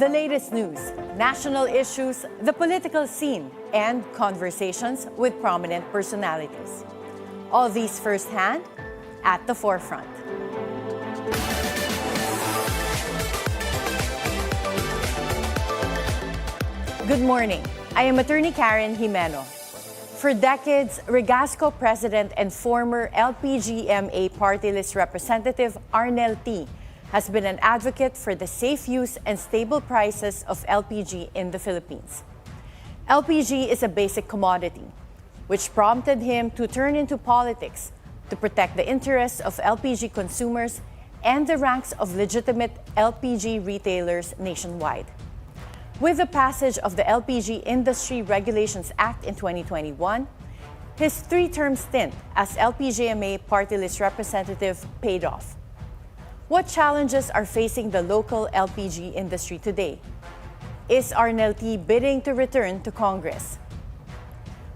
The latest news, national issues, the political scene, and conversations with prominent personalities. All these firsthand at the forefront. Good morning. I am Attorney Karen Jimeno. For decades, Regasco President and former LPGMA Partylist Representative Arnell Ty has been an advocate for the safe use and stable prices of LPG in the Philippines. LPG is a basic commodity, which prompted him to turn into politics to protect the interests of LPG consumers and the ranks of legitimate LPG retailers nationwide. With the passage of the LPG Industry Regulations Act in 2021, his three-term stint as LPGMA Partylist Representative paid off. What challenges are facing the local LPG industry today? Is Arnell Ty bidding to return to Congress?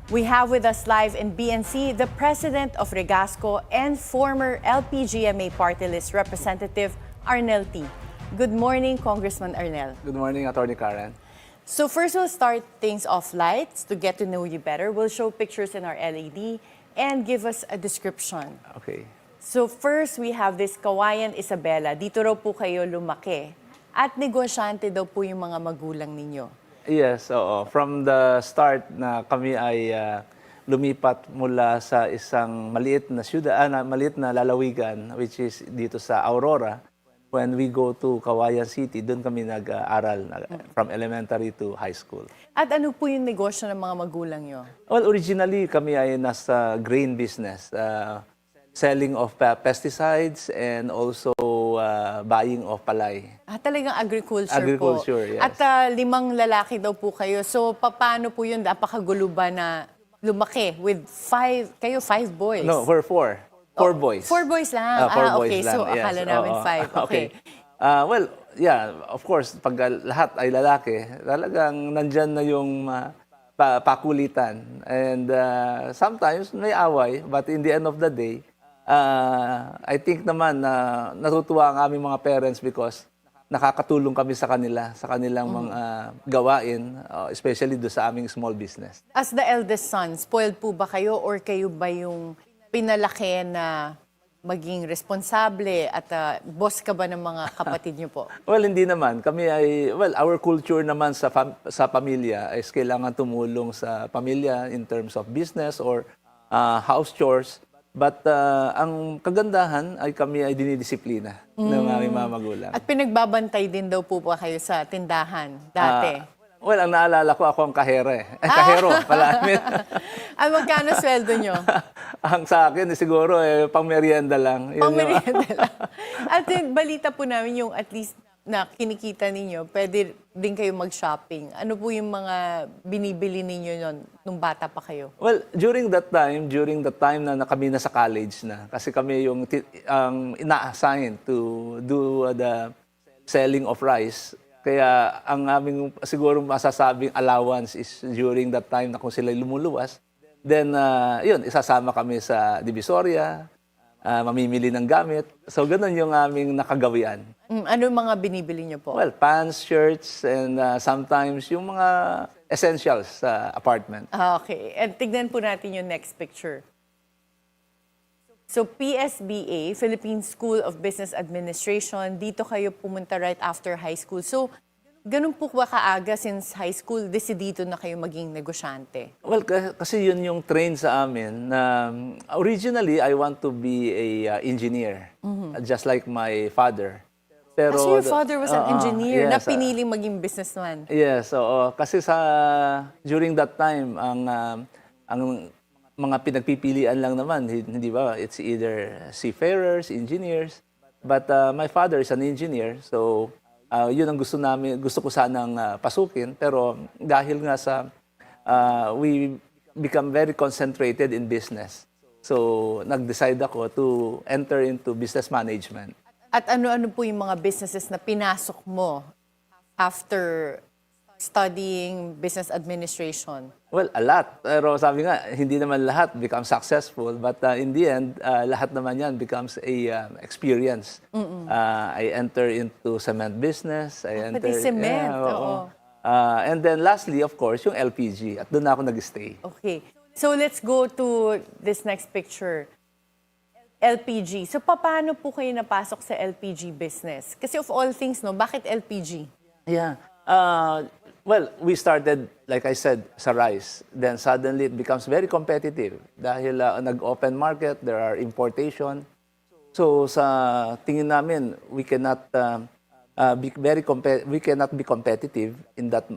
We have with us live in BNC the President of Regasco and former LPGMA Partylist Representative Arnell Ty. Good morning, Congressman Arnell. Good morning, Attorney Karen. So first, we'll start things off light to get to know you better. We'll show pictures in our LED and give us a description. Okay. So first, we have this Kawayan Isabela. Dito raw po kayo lumaki. At negosyante daw po yung mga magulang ninyo. Yes, oo. From the start na kami ay lumipat mula sa isang maliit na maliit na lalawigan, which is dito sa Aurora. When we go to Kawayan City, doon kami nag-aral from elementary to high school. At ano po yung negosyo ng mga magulang nyo? Well, originally kami ay nasa grain business. Selling of pesticides and also buying of palay. Talagang agriculture po. Agriculture, yes. At 5 lalaki daw po kayo. So, paano po yun? Napakagulo ba na lumaki with 5, kayo 5 boys? No, we're 4. 4 boys. 4 boys lang? 4 boys okay. lang, So, yes. akala namin 5. Okay. Well, yeah, of course, pag lahat ay lalaki, talagang nandyan na yung pakulitan. And sometimes may away, but in the end of the day, I think naman na natutuwa ang aming mga parents because nakakatulong kami sa kanilang mga gawain, especially do sa aming small business. As the eldest son, spoiled po ba kayo or kayo ba yung pinalaki na maging responsable at boss ka ba ng mga kapatid niyo po? Well, hindi naman. Kami ay, our culture naman sa pamilya is kailangan tumulong sa pamilya in terms of business or house chores. But ang kagandahan ay kami ay dinidisiplina ng aming mga magulang. At pinagbabantay din daw po ba kayo sa tindahan dati? Well, ang naalala ko, ako ang kahero. Kahero pala. Ay, magkano sweldo nyo? Ang sa akin, siguro, pang-merienda lang. Pang-merienda lang. At balita po namin yung at least na kinikita ninyo, pwede din kayo mag-shopping. Ano po yung mga binibili ninyo nung bata pa kayo? Well, during the time na kami nasa college na, kasi kami yung ina-assign to do the selling of rice. Kaya ang aming siguro masasabing allowance is during that time na kung sila lumuluwas. Then, yun, isasama kami sa Divisoria, mamimili ng gamit. So, ganun yung aming nakagawian. Ano mga binibili niyo po? Well, pants, shirts, and sometimes yung mga essentials sa apartment. Okay. And tignan po natin yung next picture. So, PSBA, Philippine School of Business Administration, dito kayo pumunta right after high school. So, ganun po ba kaaga since high school, desidido na kayo maging negosyante? Well, kasi yun yung train sa amin. Originally, I want to be a engineer, just like my father. Pero, so your father was an engineer yes, na piniling maging businessman? Yes, oo. Kasi during that time, ang mga pinagpipilian lang naman, hindi ba? It's either seafarers, engineers. But my father is an engineer, so yun ang gusto ko sanang pasukin. Pero dahil nga we become very concentrated in business. So nag-decide ako to enter into business management. At ano-ano po yung mga businesses na pinasok mo after studying business administration? Well, a lot. Pero sabi nga, hindi naman lahat become successful. But in the end, lahat naman yan becomes a experience. I enter into cement business. I enter, Pati cement, yeah, oo. And then lastly, of course, yung LPG. At doon na ako nag-stay. Okay. So let's go to this next picture. LPG. So paano po kayo napasok sa LPG business? Kasi of all things, no, bakit LPG? Yeah. Well, we started, like I said, sa rice. Then suddenly it becomes very competitive. Dahil nag-open market, there are importation. So sa tingin namin, we cannot we cannot be competitive in that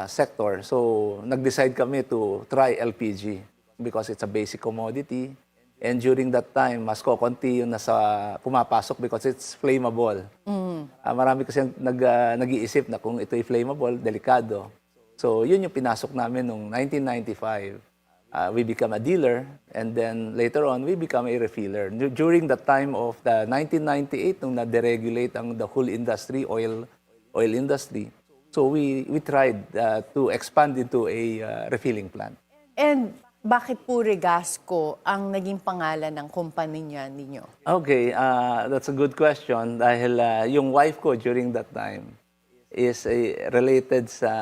sector. So nag-decide kami to try LPG because it's a basic commodity. And during that time, mas kokonti yung nasa pumapasok because it's flammable. Marami kasi nag-iisip na kung ito'y flammable, delikado. So yun yung pinasok namin noong 1995. We become a dealer and then later on, we become a refiller. During the time of the 1998, nung na-deregulate the whole industry, oil industry. So we tried to expand into a refilling plant. And bakit po Regasco ang naging pangalan ng company ninyo? Okay, that's a good question dahil yung wife ko during that time is related sa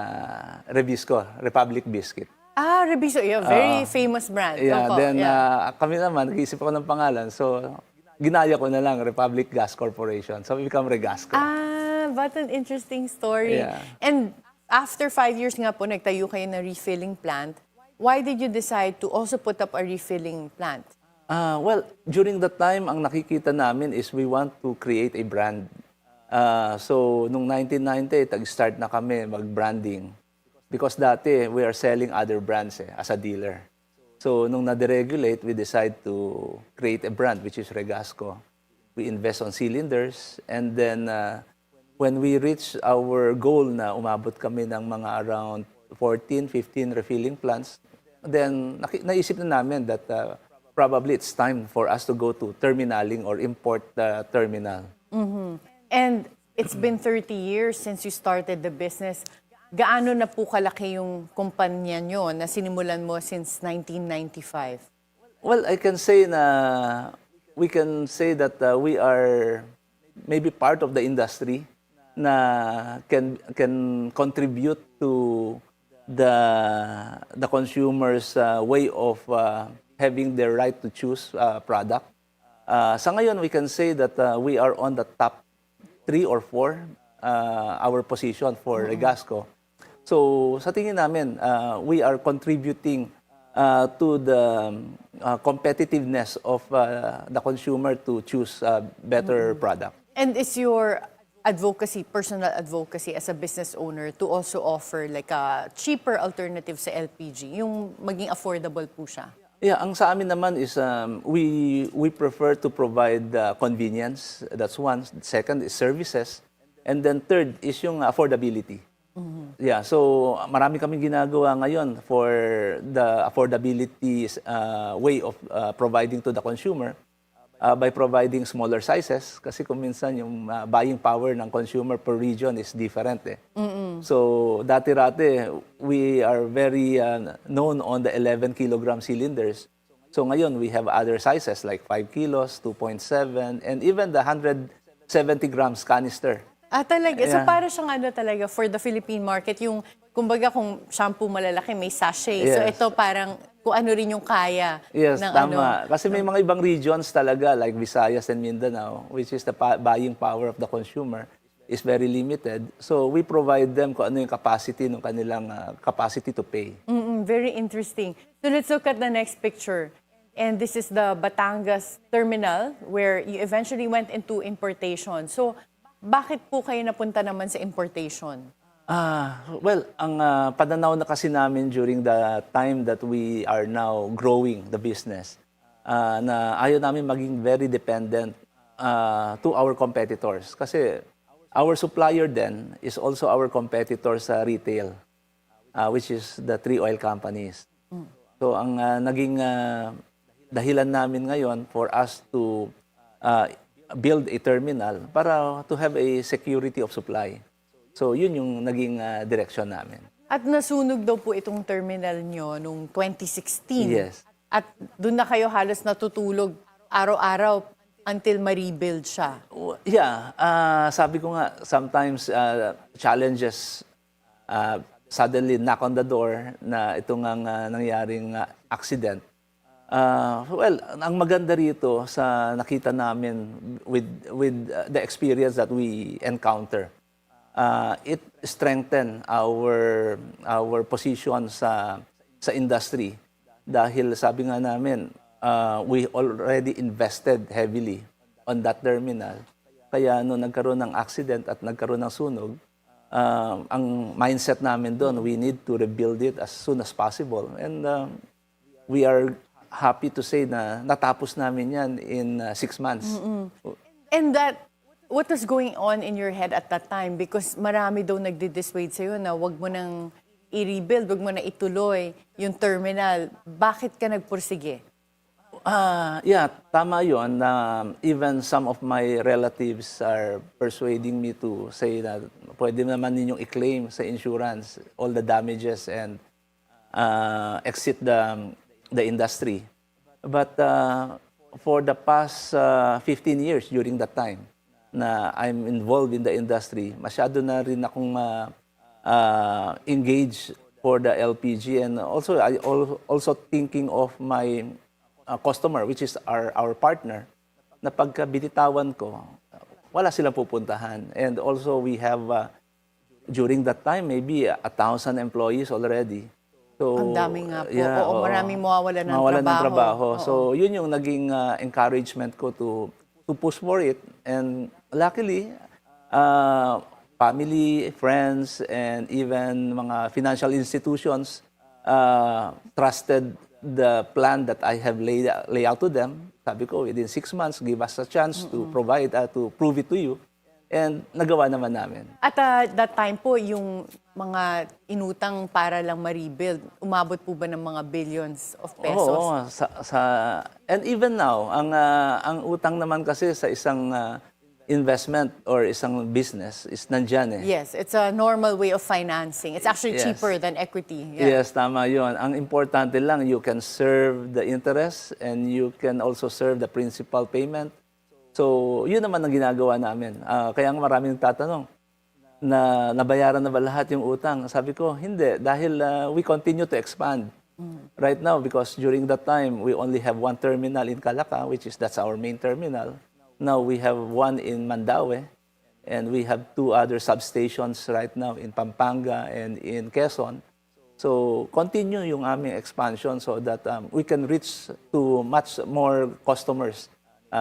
Regasco, Republic Biscuit. Regasco, yeah, very famous brand. Yeah, Opo, then kami naman, nag-iisip ako ng pangalan. So, ginaya ko na lang Republic Gas Corporation. So, we become Regasco. What an interesting story. Yeah. And after 5 years nga po, nagtayo kayo ng refilling plant. Why did you decide to also put up a refilling plant? Well, during that time, ang nakikita namin is we want to create a brand. So, nung 1990, tag-start na kami mag-branding. Because dati, we are selling other brands as a dealer. So, nung na-deregulate, we decide to create a brand, which is Regasco. We invest on cylinders. And then, when we reach our goal na umabot kami ng mga around 14, 15 refilling plants, then naisip na namin that probably it's time for us to go to terminaling or import the terminal. And it's been 30 years since you started the business. Gaano na po kalaki yung kumpanya nyo na sinimulan mo since 1995? Well, I can say we can say that we are maybe part of the industry na can contribute to the consumer's way of having their right to choose product. Sa ngayon, we can say that we are on the top 3 or 4 our position for Regasco. So sa tingin namin, we are contributing to the competitiveness of the consumer to choose a better product. And is your advocacy, personal advocacy as a business owner to also offer like a cheaper alternative sa LPG, yung maging affordable po siya? Yeah, ang sa amin naman is we prefer to provide convenience. That's one. Second is services. And then third is yung affordability. Yeah, so marami kaming ginagawa ngayon for the affordability way of providing to the consumer. By providing smaller sizes kasi kung minsan yung buying power ng consumer per region is different So dati-rati we are very known on the 11 kilogram cylinders. So ngayon we have other sizes like 5 kilos, 2.7 and even the 170 grams canister. Talaga. Yeah. So para siyang talaga for the Philippine market, yung kumbaga kung shampoo malalaki may sachet. So Yes. ito parang kung ano rin yung kaya Yes, ng tama. Kasi may mga ibang regions talaga like Visayas and Mindanao, which is the buying power of the consumer is very limited. So we provide them kung ano yung capacity ng kanilang capacity to pay. Very interesting. So let's look at the next picture. And this is the Batangas terminal where you eventually went into importation. So bakit po kayo napunta naman sa importation? Well, ang pananaw na kasi namin during the time that we are now growing the business, na ayaw namin maging very dependent to our competitors. Kasi our supplier then is also our competitor sa retail, which is the 3 oil companies. So ang naging dahilan namin ngayon for us to build a terminal para to have a security of supply. So yun yung naging direksyon namin. At nasunog daw po itong terminal nyo noong 2016. Yes. At doon na kayo halos natutulog araw-araw until ma-rebuild siya. Yeah, sabi ko nga, sometimes challenges suddenly knock on the door na ito nga nangyaring accident. Well, ang maganda rito sa nakita namin with the experience that we encounter, it strengthened our position sa industry dahil sabi nga namin, we already invested heavily on that terminal. Kaya nung nagkaroon ng accident at nagkaroon ng sunog, ang mindset namin doon, we need to rebuild it as soon as possible. And we are happy to say na natapos namin yan in 6 months. And what was going on in your head at that time? Because marami daw nagdi-dissuade sa'yo na wag mo nang i-rebuild, wag mo na ituloy yung terminal. Bakit ka nagpursige? Yeah, tama yun. Even some of my relatives are persuading me to say that pwede naman ninyong i-claim sa insurance all the damages and exit the industry. But for the past 15 years during that time na I'm involved in the industry, masyado na rin akong engaged for the LPG, and also I also thinking of my customer, which is our partner, na pagka binitawan ko, wala silang pupuntahan. And also we have, during that time, maybe 1,000 employees already. So, ang dami nga po. Yeah, oo, maraming mawawalan ng trabaho. So yun yung naging encouragement ko to push for it. And luckily, family, friends, and even mga financial institutions trusted the plan that I have laid out to them. Sabi ko, within 6 months, give us a chance to provide, to prove it to you. And nagawa naman namin. At that time po, yung mga inutang para lang ma-rebuild, umabot po ba ng mga billions of pesos? Oo, and even now, ang utang naman kasi sa isang investment or isang business is nandyan eh. Yes, it's a normal way of financing. It's actually cheaper than equity. Yeah. Yes, tama yun. Ang importante lang, you can serve the interest and you can also serve the principal payment. So, yun naman ang ginagawa namin. Kaya maraming nagtatanong na nabayaran na ba lahat yung utang? Sabi ko, hindi. Dahil we continue to expand right now because during that time, we only have one terminal in Calaca, that's our main terminal. Now we have one in Mandaue, and we have 2 other substations right now in Pampanga and in Quezon. So continue yung aming expansion so that we can reach to much more customers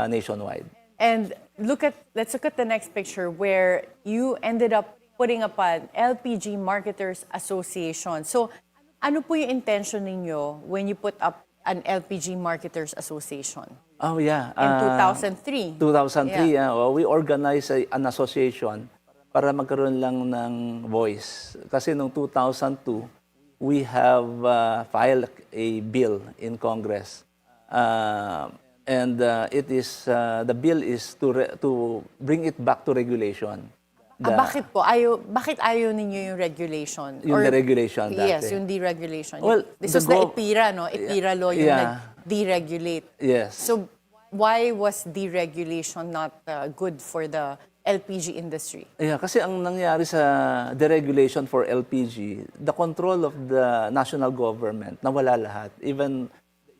nationwide. And let's look at the next picture where you ended up putting up an LPG Marketers Association. So ano po yung intention ninyo when you put up an LPG Marketers Association? Oh, yeah. In 2003. 2003, we organized an association para magkaroon lang ng voice. Kasi noong 2002, we have filed a bill in Congress. And the bill is to bring it back to regulation. Bakit po? Bakit ayaw ninyo yung regulation? Yung deregulation dati. Yes, yung deregulation. Well, this was the IPIRA, no? IPIRA law yung nag-deregulate. Yes. So, why was deregulation not good for the LPG industry? Yeah, kasi ang nangyari sa deregulation for LPG, the control of the national government, nawala lahat. Even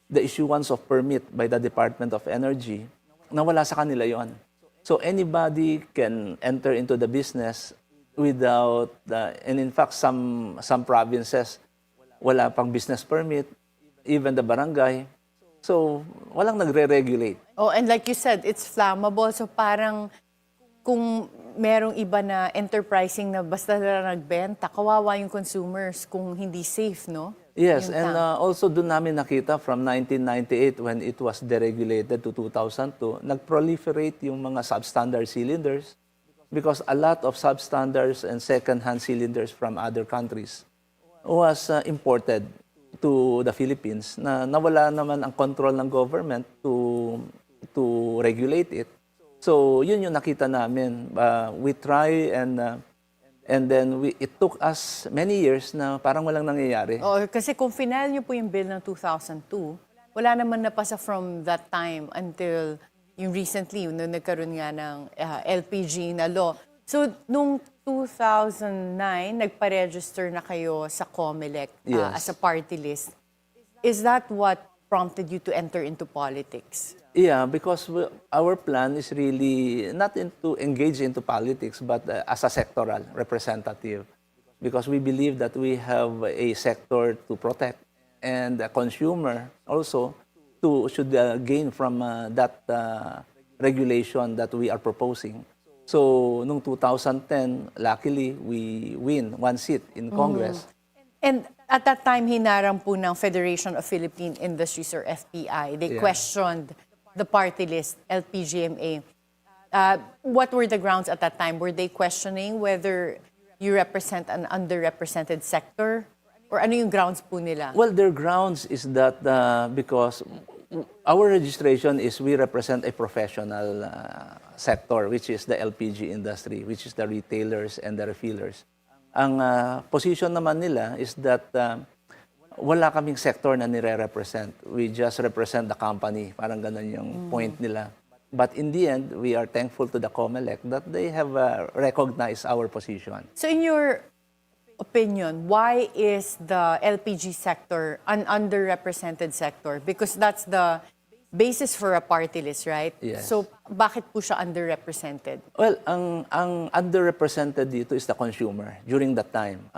the issuance of permit by the Department of Energy, nawala sa kanila yon. So anybody can enter into the business without, and in fact, some provinces, wala pang business permit, even the barangay. So, walang nagre-regulate. Oh, and like you said, it's flammable. So parang kung merong iba na enterprising na basta na nagbenta, kawawa yung consumers kung hindi safe, no? Yes, and also doon namin nakita from 1998 when it was deregulated to 2002, nag-proliferate yung mga substandard cylinders because a lot of substandards and second-hand cylinders from other countries was imported to the Philippines na nawala naman ang control ng government to regulate it. So, yun yung nakita namin. We try and And then it took us many years na parang walang nangyayari. Kasi kung final niyo po yung bill ng 2002, wala naman napasa from that time until yung recently, nung nagkaroon nga ng LPG na law. So, nung 2009, nagpa-register na kayo sa COMELEC as a party list. Is that what prompted you to enter into politics? Yeah, because our plan is really not to engage into politics, but as a sectoral representative. Because we believe that we have a sector to protect, and the consumer also should gain from that regulation that we are proposing. So, noong 2010, luckily, we win one seat in Congress. And at that time, hinarang po ng Federation of Philippine Industries or FPI. They questioned the party list, LPGMA. What were the grounds at that time? Were they questioning whether you represent an underrepresented sector? Or ano yung grounds po nila? Well, their grounds is that because our registration is we represent a professional sector, which is the LPG industry, which is the retailers and the refillers. Ang position naman nila is that wala kaming sector na nire-represent. We just represent the company. Parang ganun yung point nila. But in the end, we are thankful to the COMELEC that they have recognized our position. So in your opinion, why is the LPG sector an underrepresented sector? Because that's the basis for a party list, right? Yes. So bakit po siya underrepresented? Well, ang underrepresented dito is the consumer during that time.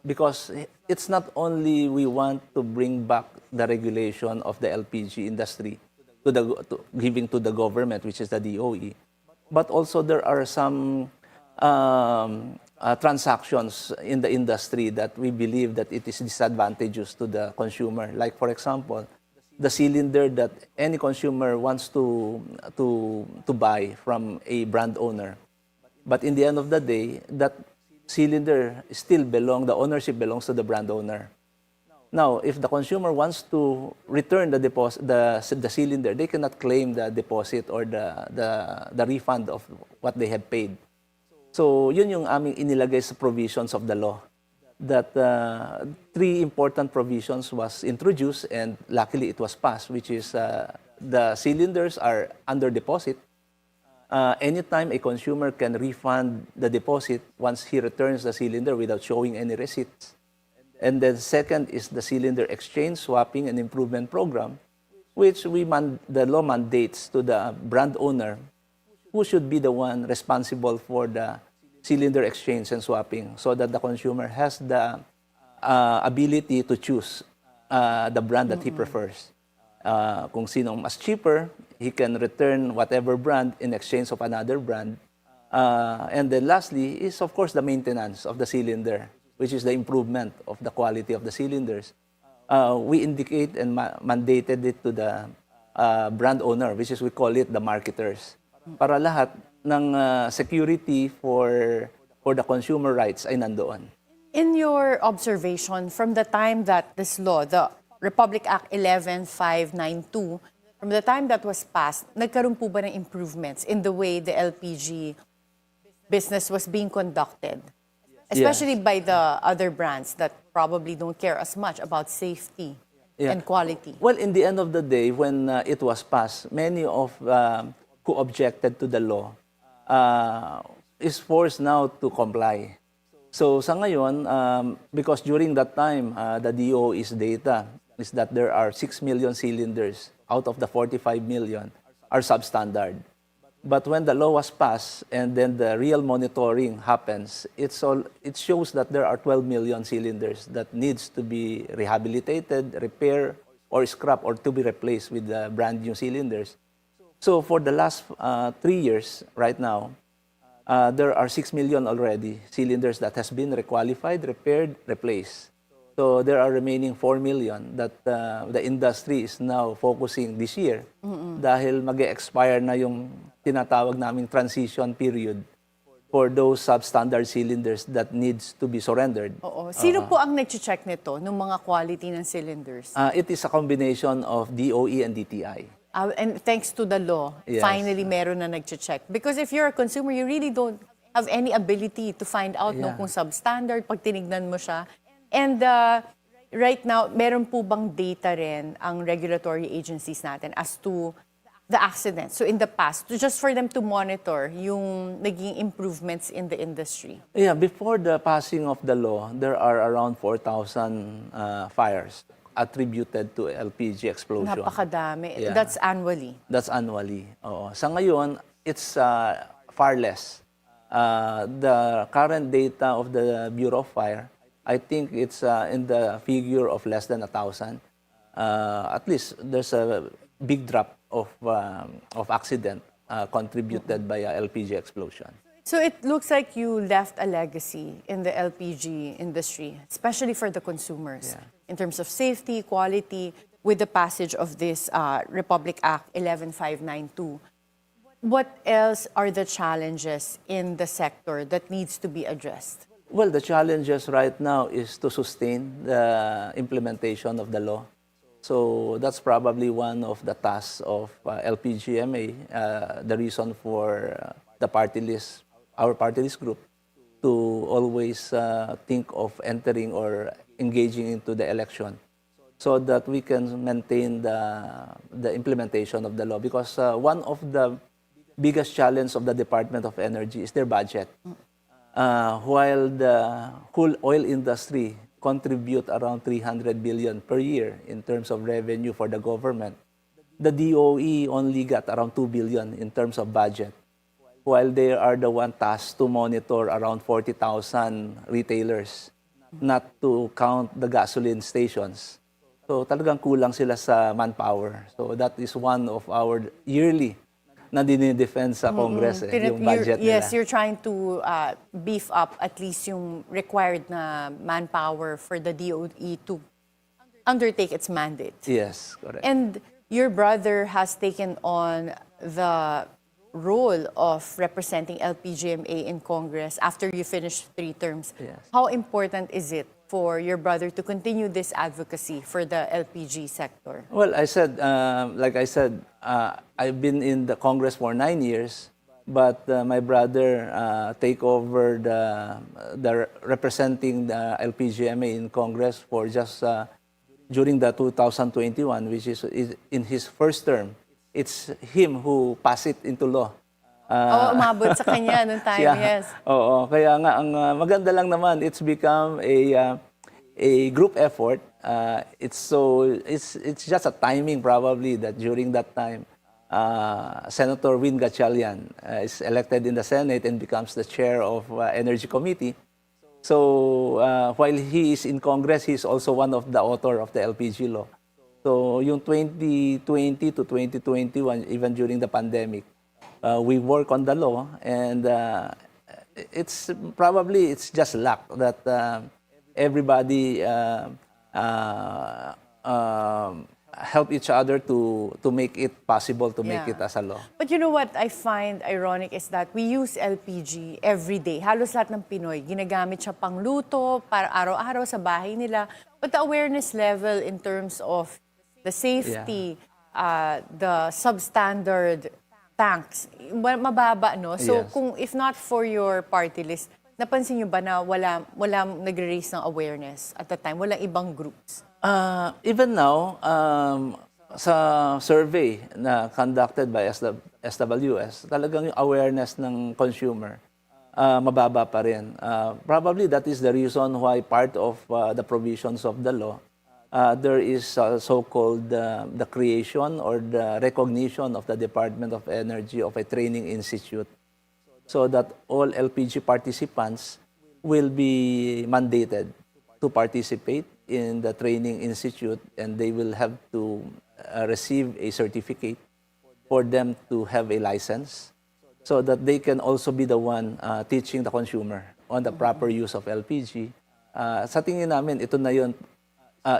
Because it's not only we want to bring back the regulation of the LPG industry giving to the government, which is the DOE, but also there are some transactions in the industry that we believe that it is disadvantageous to the consumer. Like, for example, the cylinder that any consumer wants to buy from a brand owner. But in the end of the day, that cylinder still the ownership belongs to the brand owner. Now, if the consumer wants to return the deposit, the cylinder, they cannot claim the deposit or the refund of what they have paid. So, yun yung aming inilagay sa provisions of the law. That three important provisions was introduced and luckily it was passed, which is the cylinders are under deposit. Anytime a consumer can refund the deposit once he returns the cylinder without showing any receipts. And then second is the cylinder exchange, swapping, and improvement program, which the law mandates to the brand owner who should be the one responsible for the cylinder exchange and swapping so that the consumer has the ability to choose the brand that he prefers. Kung sinong mas cheaper, he can return whatever brand in exchange of another brand. And then lastly is, of course, the maintenance of the cylinder, which is the improvement of the quality of the cylinders. We indicate and mandated it to the brand owner, which is we call it the marketers. Para lahat ng security for the consumer rights ay nandoon. In your observation, from the time that this law, the Republic Act 11592, from the time that was passed, nagkaroon po ba ng improvements in the way the LPG business was being conducted? Especially by the other brands that probably don't care as much about safety and quality. Well, in the end of the day, when it was passed, many of who objected to the law is forced now to comply. So sa ngayon, because during that time, the DOE's data is that there are 6 million cylinders out of the 45 million are substandard. But when the law was passed and then the real monitoring happens, it shows that there are 12 million cylinders that needs to be rehabilitated, repaired, or scrapped, or to be replaced with the brand new cylinders. So for the last 3 years, right now, there are 6 million already cylinders that has been requalified, repaired, replaced. So there are remaining 4 million that the industry is now focusing this year dahil mag-expire na yung tinatawag naming transition period for those substandard cylinders that needs to be surrendered. Oo. Sino po ang nag-check nito, ng mga quality ng cylinders? It is a combination of DOE and DTI. And thanks to the law, Yes. finally meron na nag-check. Because if you're a consumer, you really don't have any ability to find out no, Yeah. kung substandard pag tinignan mo siya. And right now, meron po bang data rin ang regulatory agencies natin as to the accidents? So in the past, just for them to monitor yung naging improvements in the industry. Yeah, before the passing of the law, there are around 4,000 fires attributed to LPG explosion. Napakadami. Yeah. That's annually. That's annually. Oo. Sa ngayon, it's far less. The current data of the Bureau of Fire, I think it's in the figure of less than 1,000. At least there's a big drop of accident contributed by a LPG explosion. So it looks like you left a legacy in the LPG industry, especially for the consumers, in terms of safety, quality, with the passage of this Republic Act 11592. What else are the challenges in the sector that needs to be addressed? Well, the challenges right now is to sustain the implementation of the law. So that's probably one of the tasks of LPGMA, the reason for the party list, our party list group, to always think of entering or engaging into the election so that we can maintain the implementation of the law. Because one of the biggest challenges of the Department of Energy is their budget. While the whole oil industry contribute around 300 billion per year in terms of revenue for the government, the DOE only got around 2 billion in terms of budget, while they are the one tasked to monitor around 40,000 retailers, not to count the gasoline stations. So talagang kulang sila sa manpower. So that is one of our yearly na dinidefend sa Congress, yung budget nila. Yes, you're trying to beef up at least yung required na manpower for the DOE to undertake its mandate. Yes, correct. And your brother has taken on the role of representing LPGMA in Congress after you finish 3 terms. Yes. How important is it for your brother to continue this advocacy for the LPG sector? Well, like I said, I've been in the Congress for 9 years, but my brother take over the representing the LPGMA in Congress for just during the 2021, which is in his first term. It's him who passed it into law. Umabot sa kanya noong time, yes. Oo, kaya nga ang maganda lang naman, it's become a group effort. It's just a timing probably that during that time Senator Win Gatchalian is elected in the Senate and becomes the chair of Energy Committee. So while he is in Congress, he is also one of the author of the LPG law. So yung 2020 to 2021, even during the pandemic, we work on the law, and it's just luck that everybody help each other to make it possible to make it as a law. But you know what I find ironic is that we use LPG every day. Halos lahat ng Pinoy, ginagamit siya pang luto, para araw-araw sa bahay nila. But the awareness level in terms of the safety, the substandard tanks, mababa, no? So kung if not for your party list, napansin niyo ba na walang nagre-raise ng awareness at the time? Walang ibang groups? Even now, sa survey na conducted by SWS, talagang yung awareness ng consumer, mababa pa rin. Probably that is the reason why part of the provisions of the law, there is so-called the creation or the recognition of the Department of Energy of a training institute, so that all LPG participants will be mandated to participate in the training institute, and they will have to receive a certificate for them to have a license, so that they can also be the one teaching the consumer on the proper use of LPG. Sa tingin namin, ito na yun,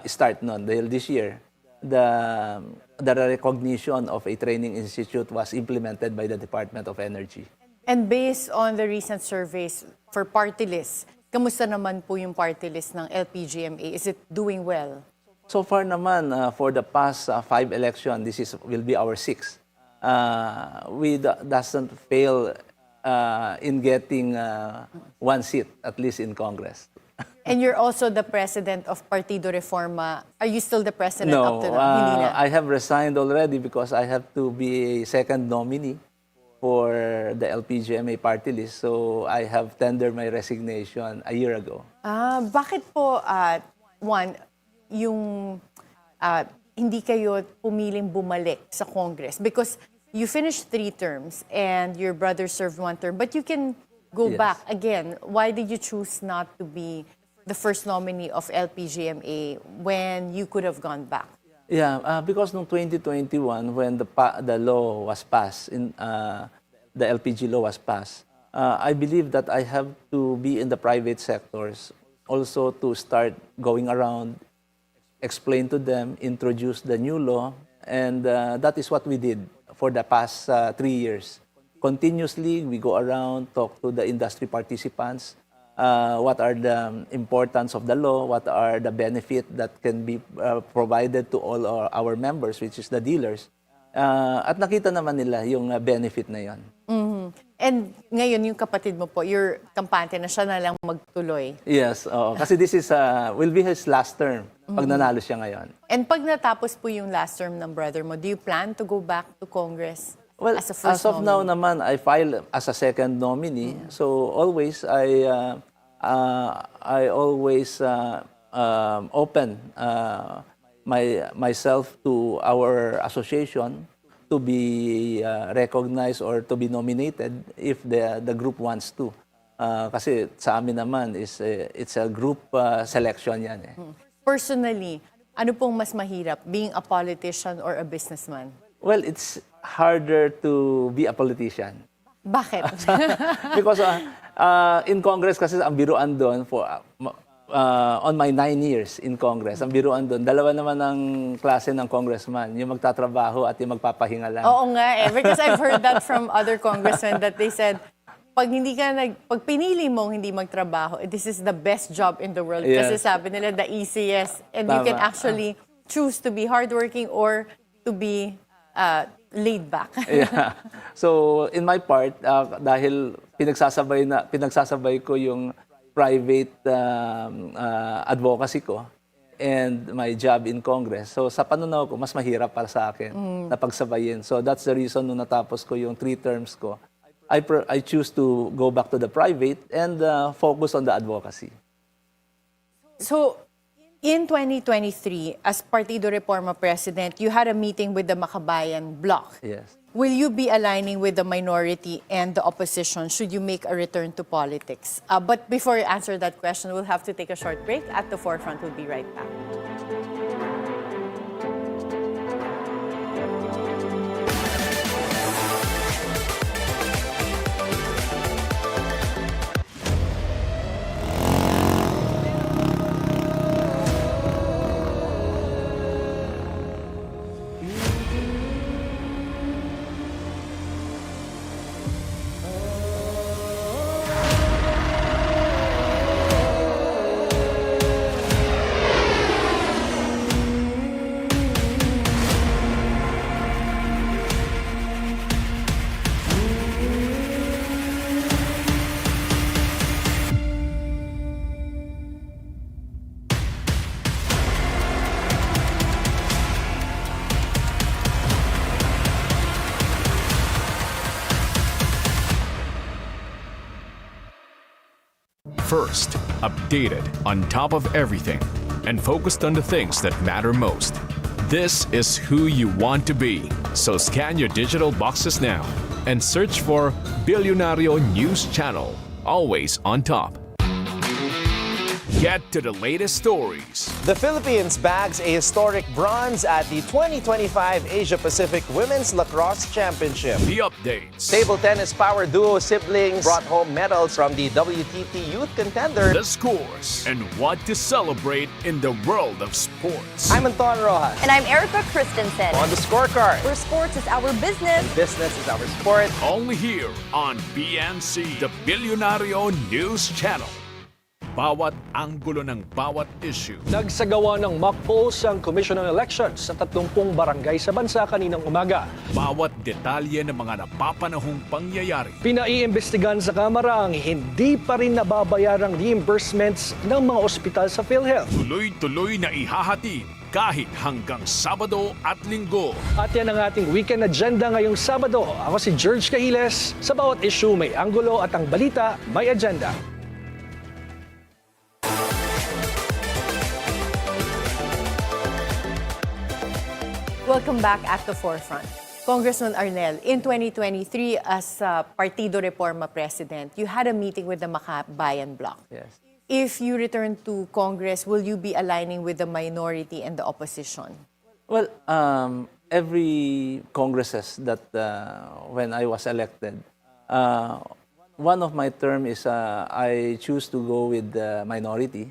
start nun. Dahil this year, the recognition of a training institute was implemented by the Department of Energy. And based on the recent surveys for party lists, kamusta naman po yung party list ng LPGMA? Is it doing well? So far naman, for the past 5 elections, will be our 6th. We doesn't fail in getting one seat, at least in Congress. And you're also the president of Partido Reforma. Are you still the president No, up to now? Hindi na. I have resigned already because I have to be a second nominee for the LPGMA Partylist. So I have tendered my resignation a year ago. Bakit po, Juan, yung hindi kayo pumiling bumalik sa Congress? Because you finished 3 terms and your brother served 1 term, but you can go Yes. back again. Why did you choose not to be the first nominee of LPGMA when you could have gone back? Yeah, because noong 2021, when the law was passed, the LPG law was passed, I believe that I have to be in the private sectors also to start going around, explain to them, introduce the new law, and that is what we did for the past 3 years. Continuously, we go around, talk to the industry participants, what are the importance of the law, what are the benefit that can be provided to all our members, which is the dealers. At nakita naman nila yung benefit na yon. And ngayon, yung kapatid mo po, your kampante na siya na lang magtuloy. Yes, kasi this is will be his last term pag nanalo siya ngayon. And pag natapos po yung last term ng brother mo, do you plan to go back to Congress Well, as a first as of now nominee? naman, I file as a second nominee. So always I always open myself to our association to be recognized or to be nominated if the group wants to. Kasi sa amin naman it's a group selection yan eh. Personally, ano pong mas mahirap, being a politician or a businessman? Well, it's harder to be a politician. Bakit? Because in Congress kasi ang biruan doon for on my 9 years in Congress, ang biruan doon, dalawa naman ang klase ng congressman, yung magtatrabaho at yung magpapahinga lang. Oo nga eh, because I've heard that from other congressmen that they said, pag pinili mong hindi magtrabaho, this is the best job in the world. Yes. Kasi sabi nila, the easiest. And you can Tama. actually choose to be hardworking or to be laid back. Yeah. So in my part, dahil pinagsasabay ko yung private advocacy ko and my job in Congress. So sa panunaw ko, mas mahirap para sa akin na pagsabayin. So that's the reason nung natapos ko yung 3 terms ko, I choose to go back to the private and focus on the advocacy. So, in 2023, as Partido Reforma President, you had a meeting with the Makabayan Bloc. Yes. Will you be aligning with the minority and the opposition should you make a return to politics? But before you answer that question, we'll have to take a short break. At the forefront, we'll be right back. First, updated, on top of everything, and focused on the things that matter most. This is who you want to be. So scan your digital boxes now and search for Billionario News Channel, always on top. Get to the latest stories. The Philippines bags a historic bronze at the 2025 Asia-Pacific Women's Lacrosse Championship. The updates. Table tennis power duo siblings brought home medals from the WTT Youth Contender. The scores and what to celebrate in the world of sports. I'm Anton Rojas. And I'm Erica Christensen. On the scorecard. Where sports is our business. Business is our sport. Only here on BNC, the Billionario News Channel. bawat anggulo ng bawat issue. Nagsagawa ng mock polls ang Commission on Elections sa 30 barangay sa bansa kaninang umaga. Bawat detalye ng mga napapanahong pangyayari. Pinaiimbestigahan sa Kamara ang hindi pa rin nababayarang reimbursements ng mga ospital sa PhilHealth. Tuloy-tuloy na ihahatid kahit hanggang Sabado at Linggo. At yan ang ating weekend agenda ngayong Sabado. Ako si George Cahiles. Sa bawat issue may anggulo at ang balita may agenda. Welcome back at the forefront. Congressman Arnel, in 2023 as Partido Reforma President, you had a meeting with the Makabayan Bloc. Yes. If you return to Congress, will you be aligning with the minority and the opposition? Well, every congresses that when I was elected, one of my term is I choose to go with the minority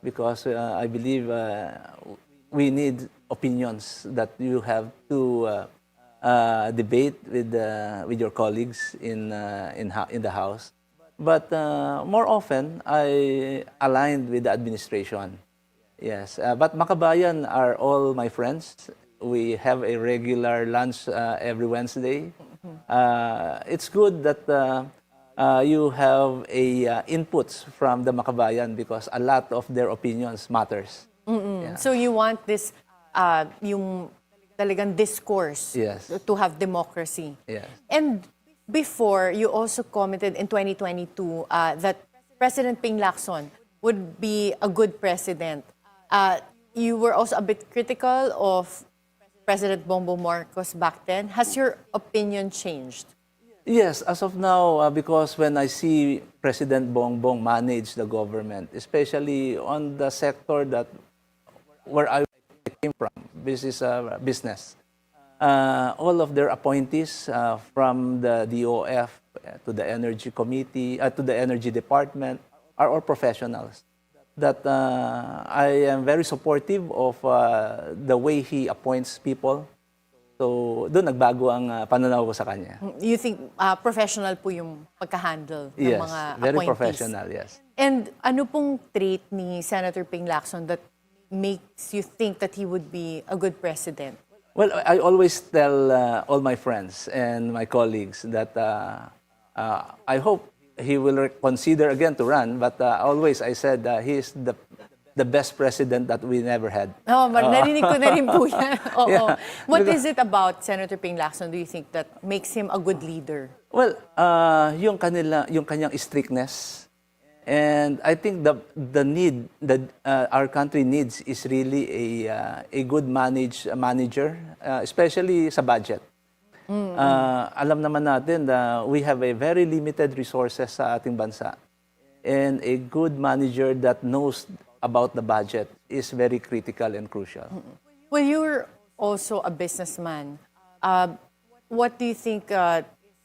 because I believe we need opinions that you have to debate with your colleagues in the House. But more often, I aligned with the administration. Yes, but Makabayan are all my friends. We have a regular lunch every Wednesday. It's good that you have inputs from the Makabayan because a lot of their opinions matters. Yeah. So you want this, yung talagang discourse Yes. to have democracy. Yes. And before, you also commented in 2022 that President Ping Lacson would be a good president. You were also a bit critical of President Bongbong Marcos back then. Has your opinion changed? Yes, as of now, because when I see President Bongbong manage the government, especially on the sector that where I came from, this is business. All of their appointees from the DOF to the Energy Committee, to the Energy Department, are all professionals. That I am very supportive of the way he appoints people. So, doon nagbago ang pananaw ko sa kanya. You think professional po yung pagka-handle ng Yes, mga very appointees? professional, yes. And ano pong trait ni Senator Ping Lacson that makes you think that he would be a good president? Well, I always tell all my friends and my colleagues that I hope he will consider again to run, but always I said he is the best president that we never had. Oh, narinig ko na rin po yan. Oo. Yeah. What is it about Senator Ping Lacson do you think that makes him a good leader? Well, yung kanyang strictness, and I think the need that our country needs is really a good manager, especially sa budget. Alam naman natin na we have a very limited resources sa ating bansa, and a good manager that knows about the budget is very critical and crucial. Well, you're also a businessman. What do you think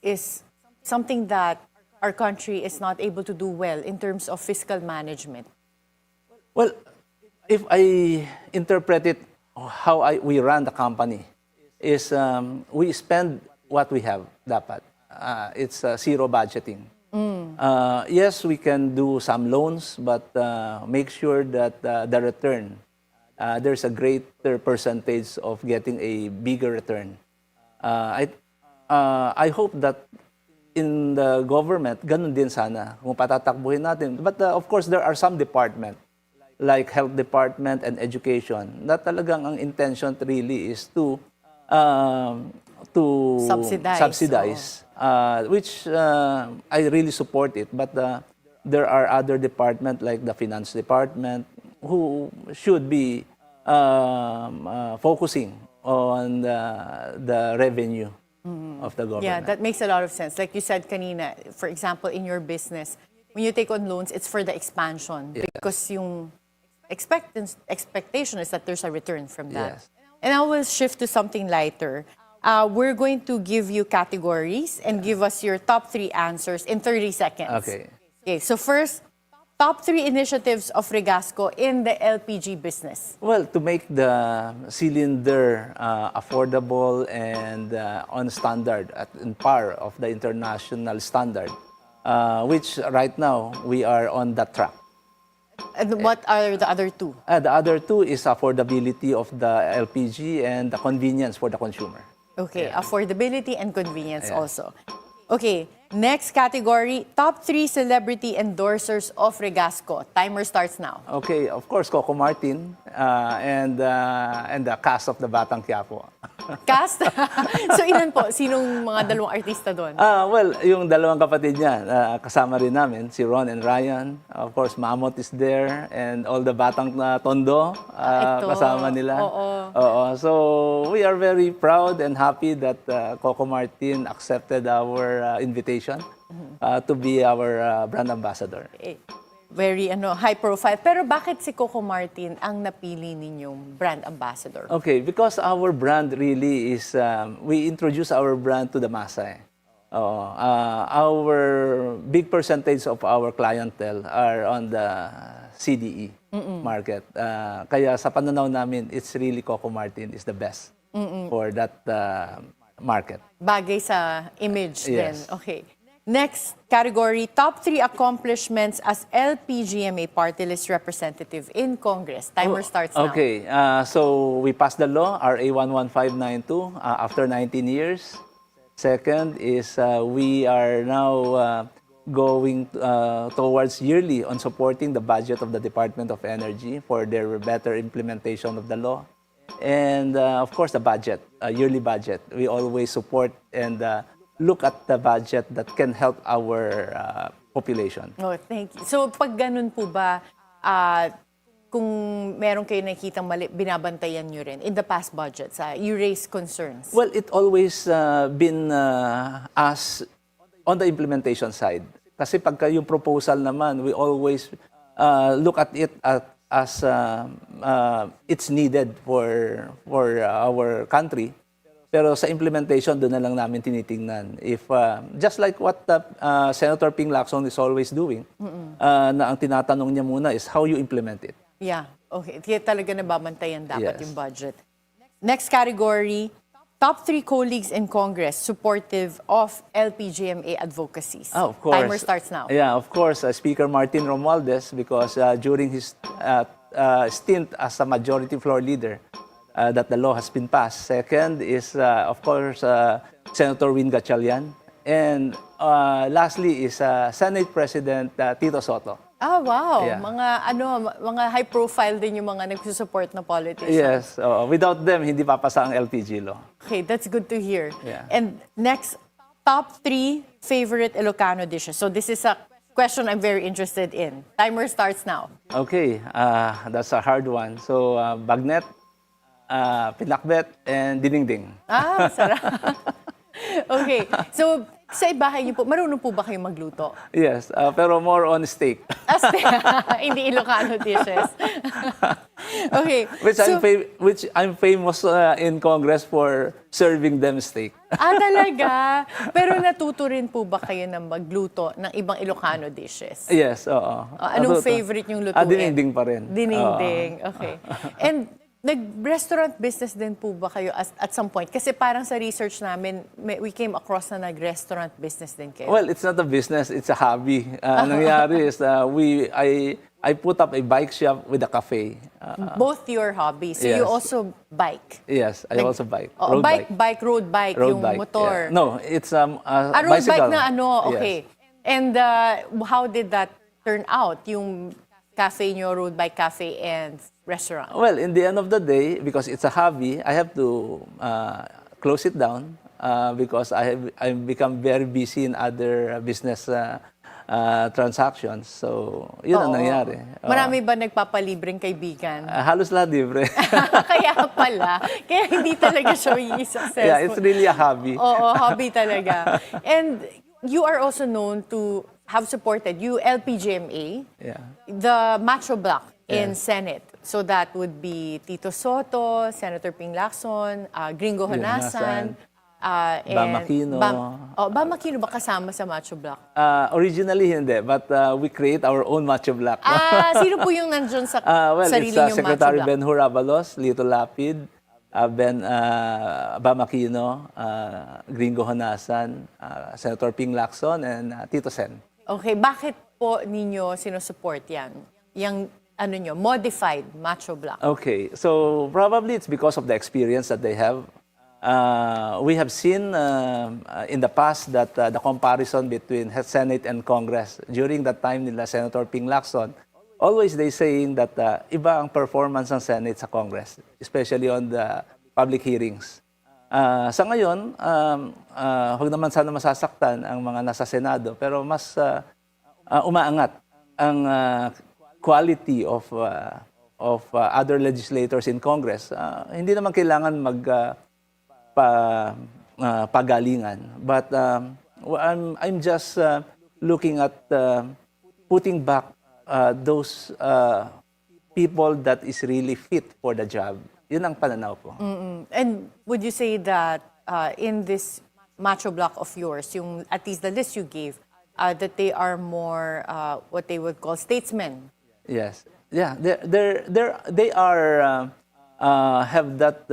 is something that our country is not able to do well in terms of fiscal management? Well, if I interpret it how we run the company, is we spend what we have, dapat. It's zero budgeting. Yes, we can do some loans, but make sure that the return, there's a greater percentage of getting a bigger return. I hope that in the government, ganun din sana, kung patatakbuhin natin. But of course, there are some department, like health department and education, na talagang ang intention really is to subsidize. Which I really support it. But there are other departments like the finance department who should be focusing on the revenue of the government. Yeah, that makes a lot of sense. Like you said kanina, for example, in your business, when you take on loans, it's for the expansion. Yeah. Because yung expectation is that there's a return from that. Yes. And I will shift to something lighter. We're going to give you categories and give us your top 3 answers in 30 seconds. Okay. Okay, so first, top 3 initiatives of Regasco in the LPG business. Well, to make the cylinder affordable and on standard, in par of the international standard, which right now we are on that track. And what are the other two? The other two is affordability of the LPG and the convenience for the consumer. Okay, affordability and convenience Yeah. also. Okay, next category, top 3 celebrity endorsers of Regasco. Timer starts now. Okay, of course, Coco Martin and the cast of the Batang Quiapo. Cast? So ilan po? Sinong mga dalawang artista doon? Well, yung dalawang kapatid niya, kasama rin namin, si Ron and Ryan. Of course, Mamot is there and all the Batang na Tondo, Ito. kasama nila. Oo. Oo. So, we are very proud and happy that Coco Martin accepted our invitation to be our brand ambassador. Very high profile. Pero bakit si Coco Martin ang napili ninyong brand ambassador? Okay, because our brand really is, we introduce our brand to the masa. Our big percentage of our clientele are on the CDE market. Kaya sa pananaw namin, it's really Coco Martin is the best for that market. Bagay sa image din. Yes. Okay. Next category, top 3 accomplishments as LPGMA Partylist Representative in Congress. Timer starts now. Okay, so we passed the law, RA 11592, after 19 years. Second is we are now going towards yearly on supporting the budget of the Department of Energy for their better implementation of the law. And of course, the budget, yearly budget. We always support and look at the budget that can help our population. Oh, thank you. So, pag ganun po ba, kung meron kayo nakikitang mali, binabantayan nyo rin in the past budgets, you raise concerns? Well, it always been as on the implementation side. Kasi pagka yung proposal naman, we always look at it as it's needed for our country. Pero sa implementation, doon na lang namin tinitingnan. If, just like what Senator Ping Lacson is always doing, na ang tinatanong niya muna is how you implement it. Yeah, okay. Kaya talaga nababantayan dapat Yes. yung budget. Next category, top 3 colleagues in Congress supportive of LPGMA advocacies. Of course. Timer starts now. Yeah, of course, Speaker Martin Romualdez, because during his stint as a majority floor leader, that the law has been passed. Second is, of course, Senator Win Gatchalian. And lastly is Senate President Tito Soto. Ah, wow. Yeah. Mga high profile din yung mga nagsusupport na politicians. Yes, without them, hindi papasa ang LPG law. Okay, that's good to hear. Yeah. And next, top 3 favorite Ilocano dishes. So this is a question I'm very interested in. Timer starts now. Okay, that's a hard one. So, bagnet, pinakbet, and dinengdeng. Ah, sarap. Okay. So, sa bahay niyo po, marunong po ba kayo magluto? Yes, pero more on steak. Hindi Ilocano dishes. Okay. Which I'm famous in Congress for serving them steak. Talaga? Pero natuto rin po ba kayo na magluto ng ibang Ilocano dishes? Yes, oo. Anong favorite yung lutuin? Dinengdeng pa rin. Dinengdeng, okay. And nag-restaurant business din po ba kayo at some point? Kasi parang sa research namin, we came across na nag-restaurant business din kayo. Well, it's not a business, it's a hobby. Nangyari is I put up a bike shop with a cafe. Both your hobbies. So yes. you also bike? Yes, I also bike. Road Road yung bike, motor. yeah. No, it's a road bicycle. bike na okay. Yes. And how did that turn out? Yung cafe nyo, road bike cafe and restaurant? Well, in the end of the day, because it's a hobby, I have to close it down because I've become very busy in other business transactions. So, yun ang nangyari. Marami ba nagpapalibreng kaibigan? Halos lahat libre. Kaya pala. Kaya hindi talaga siya successful. Yeah, it's really a hobby. Oo, hobby talaga. And you are also known to have supported LPGMA, the Macho Block in Senate. So that would be Tito Soto, Senator Ping Lacson, Gringo Honasan, Bamakino. Bamakino ba kasama sa Macho Block? Originally hindi, but we create our own Macho Block. Sino po yung nandun sa well, sarili it's yung Macho Secretary Block? Ben Hurabalos, Lito Lapid, Bamakino, Gringo Honasan, Senator Ping Lacson, and Tito Sen. Okay, bakit po ninyo sinusupport yan? yung modified macho block? Okay, so probably it's because of the experience that they have. We have seen in the past that the comparison between Senate and Congress during that time nila Senator Ping Lacson, always they saying that iba ang performance ng Senate sa Congress, especially on the public hearings. Sa ngayon, huwag naman sana masasaktan ang mga nasa Senado, pero mas umaangat ang quality of other legislators in Congress. Hindi naman kailangan pagalingan, but I'm just looking at putting back those people that is really fit for the job. Yun ang pananaw ko. And would you say that in this macho block of yours, at least the list you gave, that they are more what they would call statesmen? Yes. Yeah, they are have that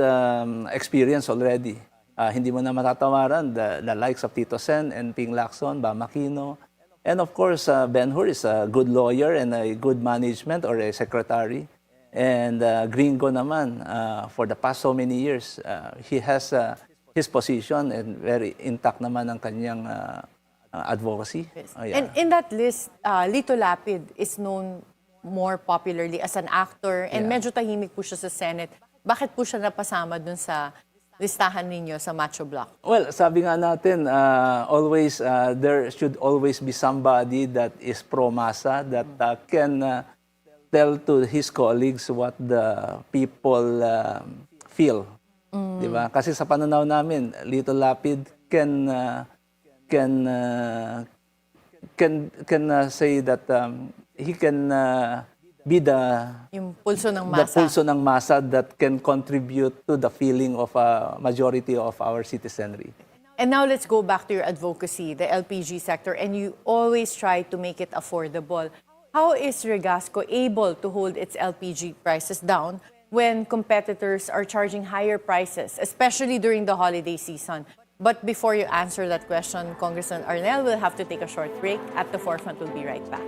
experience already. Hindi mo na matatawaran the likes of Tito Sen and Ping Lacson, Bam Aquino. And of course, Ben Hur is a good lawyer and a good management or a secretary. And Gringo naman, for the past so many years, he has his position and very intact naman ang kanyang advocacy. Yes. Yeah. And in that list, Lito Lapid is known more popularly as an actor and medyo tahimik po siya sa Senate. Bakit po siya napasama dun sa listahan ninyo sa macho block? Well, sabi nga natin, always there should always be somebody that is pro-masa that can tell to his colleagues what the people feel. Di ba? Kasi sa pananaw namin, Lito Lapid can say that he can be Yung pulso ng the masa. pulso ng masa that can contribute to the feeling of a majority of our citizenry. And now let's go back to your advocacy, the LPG sector, and you always try to make it affordable. How is Regasco able to hold its LPG prices down when competitors are charging higher prices, especially during the holiday season? But before you answer that question, Congressman Arnel will have to take a short break. At the Forefront, we'll be right back.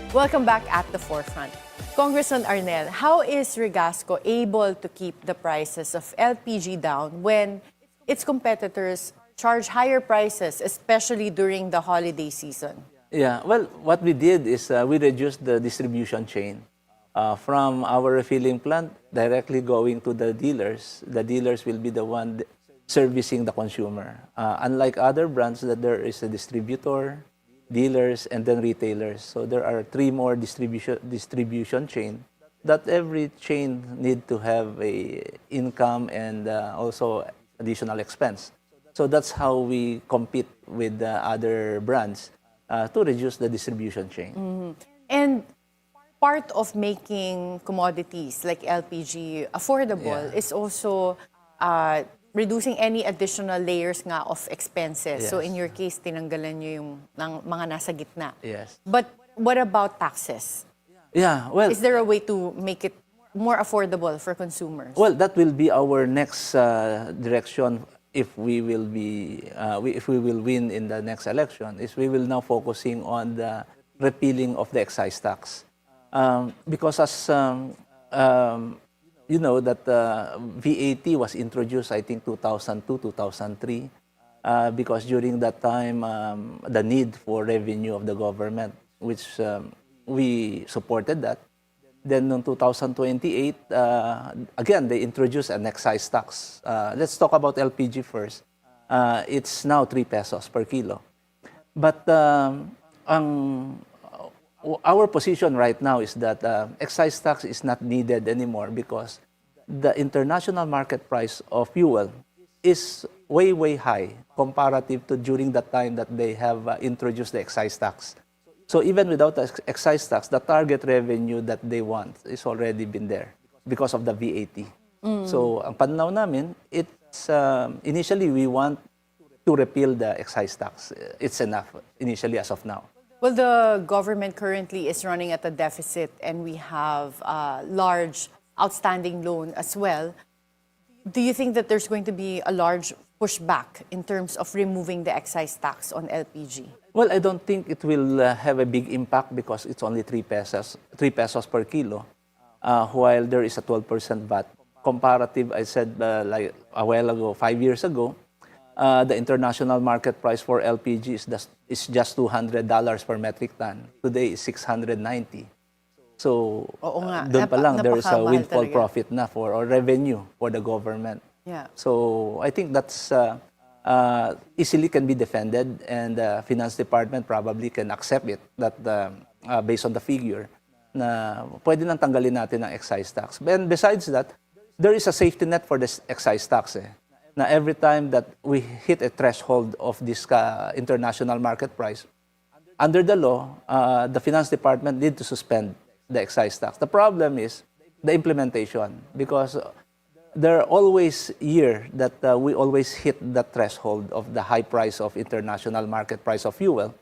Welcome back at the Forefront. Congressman Arnel, how is Regasco able to keep the prices of LPG down when its competitors charge higher prices, especially during the holiday season? Yeah, well, what we did is we reduced the distribution chain from our refilling plant directly going to the dealers. The dealers will be the one servicing the consumer. Unlike other brands, that there is a distributor, dealers, and then retailers. So there are 3 more distribution chain that every chain need to have a income and also additional expense. So that's how we compete with the other brands to reduce the distribution chain. And part of making commodities like LPG affordable is also reducing any additional layers nga of expenses. So Yes. in your case, tinanggalan nyo yung mga nasa gitna. Yes. But what about taxes? Yeah, well, Is there a way to make it more affordable for consumers? well, that will be our next direction if we will win in the next election. Is we will now focusing on the repealing of the excise tax, because as you know that VAT was introduced, I think 2002, 2003, because during that time the need for revenue of the government, which we supported that. Then in 2028, again, they introduced an excise tax. Let's talk about LPG first. It's now 3 pesos per kilo. But our position right now is that excise tax is not needed anymore because the international market price of fuel is way, way high comparative to during that time that they have introduced the excise tax. So even without the excise tax, the target revenue that they want is already been there because of the VAT. So ang pananaw namin, it's initially we want to repeal the excise tax. It's enough initially as of now. Well, the government currently is running at a deficit and we have a large outstanding loan as well. Do you think that there's going to be a large pushback in terms of removing the excise tax on LPG? Well, I don't think it will have a big impact because it's only 3 pesos per kilo, while there is a 12% VAT. Comparative, I said like a while ago, 5 years ago, the international market price for LPG is just $200 per metric ton. Today is $690. So, Oo nga. doon pa lang, there is a Napakamahal windfall talaga. profit na or revenue for the government. Yeah. So, I think that's easily can be defended, and the Finance Department probably can accept it that based on the figure na pwede nang tanggalin natin ang excise tax. And besides that, there is a safety net for this excise tax. Na every time that we hit a threshold of this international market price, under the law, the Finance Department need to suspend the excise tax. The problem is the implementation, because there are always years that we always hit the threshold of the high price of international market price of fuel,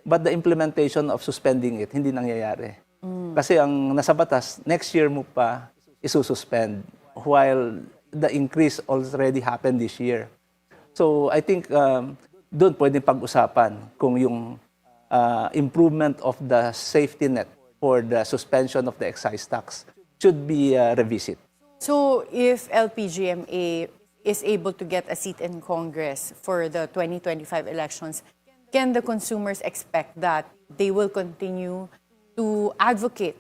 but the implementation of suspending it, hindi nangyayari. Kasi ang nasa batas, next year mo pa isususpend, while the increase already happened this year. So I think doon pwedeng pag-usapan kung yung improvement of the safety net for the suspension of the excise tax should be revisited. So if LPGMA is able to get a seat in Congress for the 2025 elections, can the consumers expect that they will continue to advocate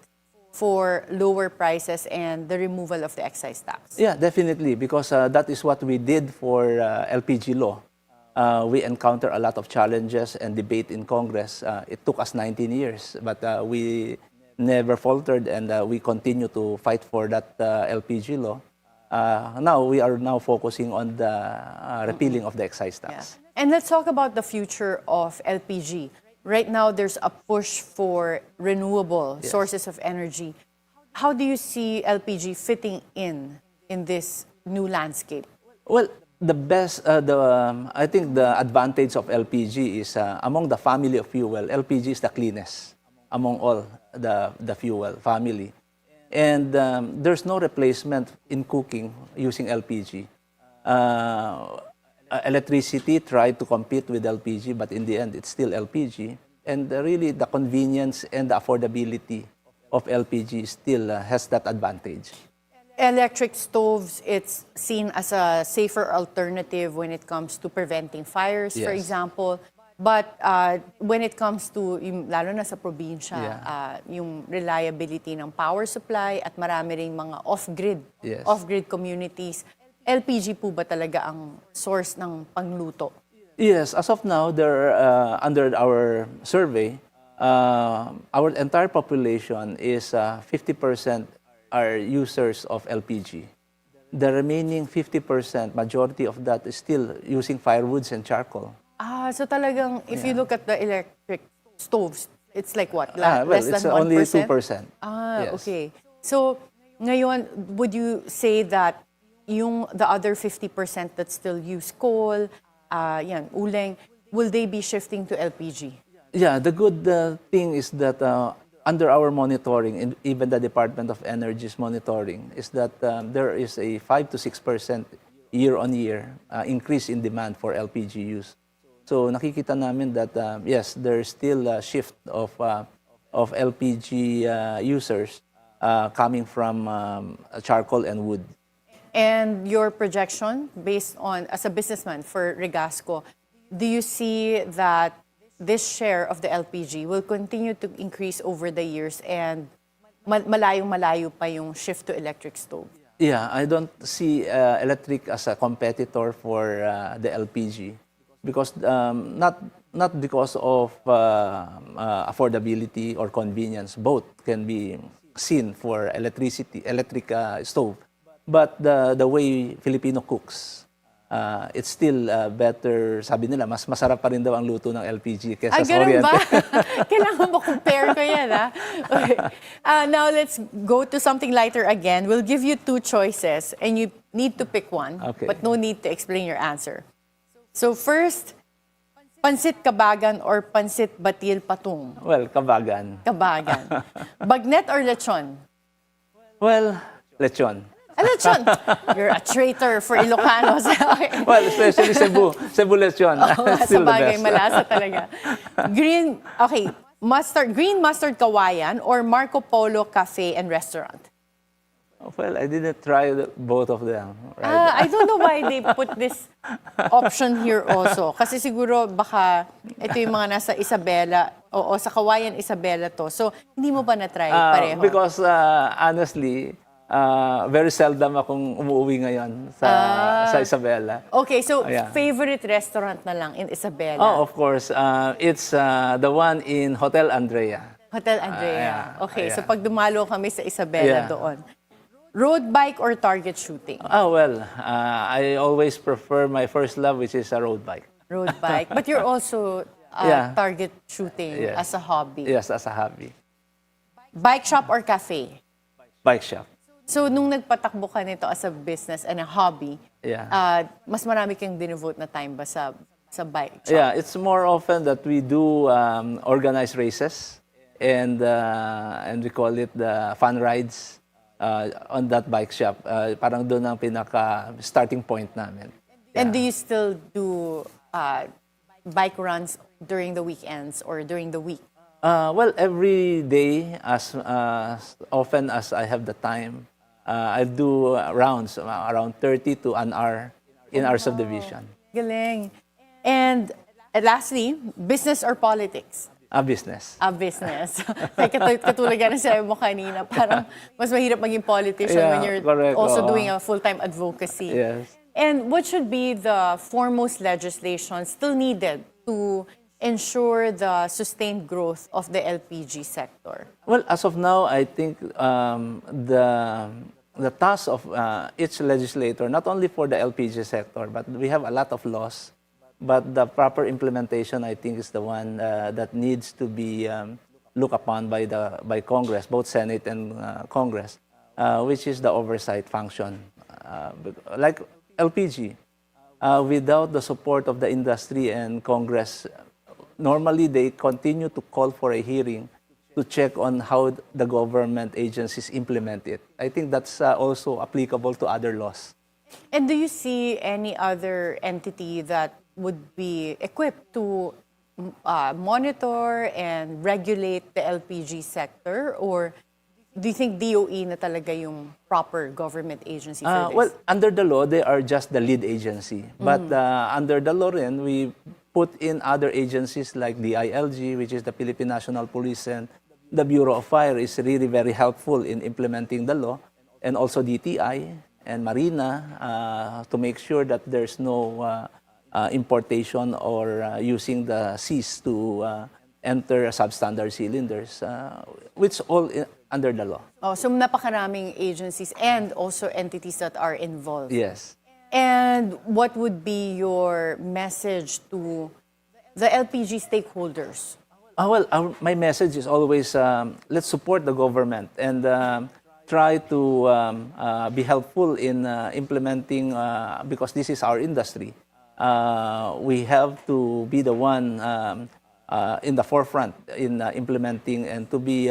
for lower prices and the removal of the excise tax? Yeah, definitely, because that is what we did for LPG law. We encounter a lot of challenges and debate in Congress. It took us 19 years, but we never faltered, and we continue to fight for that LPG law. Now, we are now focusing on the repealing of the excise tax. Yeah. And let's talk about the future of LPG. Right now, there's a push for renewable sources of energy. How do you see LPG fitting in this new landscape? Well, the best, I think the advantage of LPG is among the family of fuel, LPG is the cleanest among all the fuel family. And there's no replacement in cooking using LPG. Electricity tried to compete with LPG, but in the end, it's still LPG. And really, the convenience and the affordability of LPG still has that advantage. Electric stoves, it's seen as a safer alternative when it comes to preventing fires, for Yes. example. But when it comes to, lalo na sa probinsya, yung reliability ng power supply at marami ring mga off-grid communities, LPG po ba talaga ang source ng pangluto? Yes, as of now, under our survey, our entire population is 50% are users of LPG. The remaining 50%, majority of that is still using firewoods and charcoal. So talagang, if you look at the electric stoves, it's like what? Less it's than 1%? only 2%. Yes. Okay. So, ngayon, would you say that the other 50% that still use coal, uleng, will they be shifting to LPG? Yeah, the good thing is that under our monitoring, and even the Department of Energy's monitoring, is that there is a 5 to 6% year-on-year increase in demand for LPG use. So nakikita namin that yes, there's still a shift of LPG users coming from charcoal and wood. And your projection, based on, as a businessman for Regasco, do you see that this share of the LPG will continue to increase over the years and malayong-malayo pa yung shift to electric stove? Yeah, I don't see electric as a competitor for the LPG, because not because of affordability or convenience. Both can be seen for electric stove. But the way Filipino cooks, it's still better, sabi nila, mas masarap pa rin daw ang luto ng LPG kaysa sa Ganun kuryente. ba? Kailangan mo compare ko yan, ha? Okay. Now, let's go to something lighter again. We'll give you two choices, and you need to pick one, Okay. but no need to explain your answer. So first, Pansit Kabagan or Pansit Batil Patung? Well, Kabagan. Kabagan. Bagnet or lechon? Well, lechon. Lechon! You're a traitor for Ilocanos. Well, especially Cebu lechon. Sa Still the bagay, best. malasa talaga. Green mustard kawayan or Marco Polo Cafe and Restaurant? Well, I didn't try both of them. Right? I don't know why they put this option here also. Kasi siguro baka ito yung mga nasa Isabela o sa Kawayan Isabela to. So, hindi mo ba na-try pareho? Because honestly, very seldom akong umuwi ngayon sa Isabela. Okay, so Yeah. favorite restaurant na lang in Isabela? Oh, of course. It's the one in Hotel Andrea. Hotel Andrea. Yeah, Okay, yeah. so pag dumalo kami sa Isabela Yeah. doon. Road bike or target shooting? Well, I always prefer my first love, which is a road bike. Road bike. But you're also Yeah. target shooting Yes. as a hobby. Yes, as a hobby. Bike shop or cafe? Bike shop. So, nung nagpatakbo ka nito as a business and a hobby, Yeah. mas marami kang dinevote na time ba sa bike shop? Yeah, it's more often that we do organize races and we call it the fun rides on that bike shop. Parang doon ang pinaka-starting point namin. And do you still do bike runs during the weekends or during the week? Well, every day, as often as I have the time, I do rounds, around 30 to an hour in our subdivision. Galing. And lastly, business or politics? A business. A business. Katulad nga na sinabi mo kanina, parang mas mahirap maging politician Yeah, when you're correct. also Oo. doing a full-time advocacy. Yes. And what should be the foremost legislation still needed to ensure the sustained growth of the LPG sector? Well, as of now, I think the task of each legislator, not only for the LPG sector, but we have a lot of laws, but the proper implementation, I think, is the one that needs to be looked upon by Congress, both Senate and Congress, which is the oversight function. Like LPG, without the support of the industry and Congress, normally they continue to call for a hearing to check on how the government agencies implement it. I think that's also applicable to other laws. And do you see any other entity that would be equipped to monitor and regulate the LPG sector? Or do you think DOE na talaga yung proper government agency for this? Well, under the law, they are just the lead agency. But under the law rin, we put in other agencies like the ILG, which is the Philippine National Police, and the Bureau of Fire is really very helpful in implementing the law, and also DTI and Marina to make sure that there's no importation or using the seas to enter substandard cylinders, which all under the law. Oh, so napakaraming agencies and also entities that are involved. Yes. And what would be your message to the LPG stakeholders? Well, my message is always let's support the government and try to be helpful in implementing, because this is our industry. We have to be the one in the forefront in implementing and to be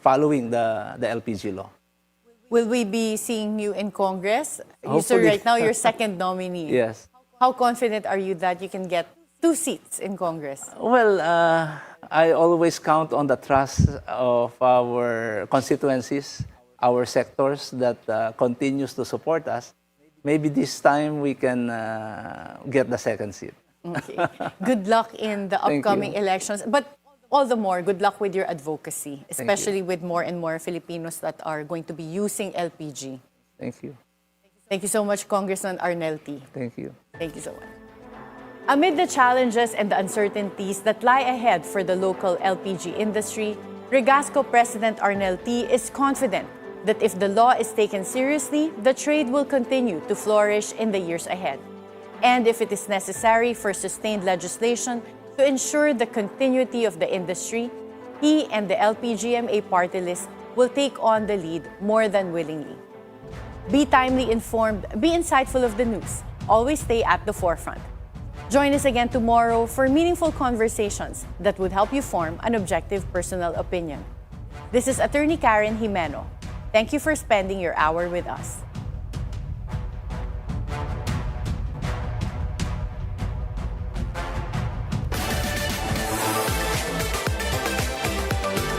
following the LPG law. Will we be seeing you in Congress? You said Hopefully. right now you're second nominee. Yes. How confident are you that you can get 2 seats in Congress? Well, I always count on the trust of our constituencies, our sectors that continues to support us. Maybe this time we can get the second seat. Okay. Good luck in the Thank upcoming you. elections. But all the more, good luck with your advocacy, especially with more and more Filipinos that are going to be using LPG. Thank you. Thank you so much, Congressman Arnell Ty. Thank you. Thank you so much. Amid the challenges and the uncertainties that lie ahead for the local LPG industry, Regasco President Arnell Ty is confident that if the law is taken seriously, the trade will continue to flourish in the years ahead. And if it is necessary for sustained legislation to ensure the continuity of the industry, he and the LPGMA Partylist will take on the lead more than willingly. Be timely informed, be insightful of the news. Always stay at the forefront. Join us again tomorrow for meaningful conversations that would help you form an objective personal opinion. This is Attorney Karen Jimeno. Thank you for spending your hour with us.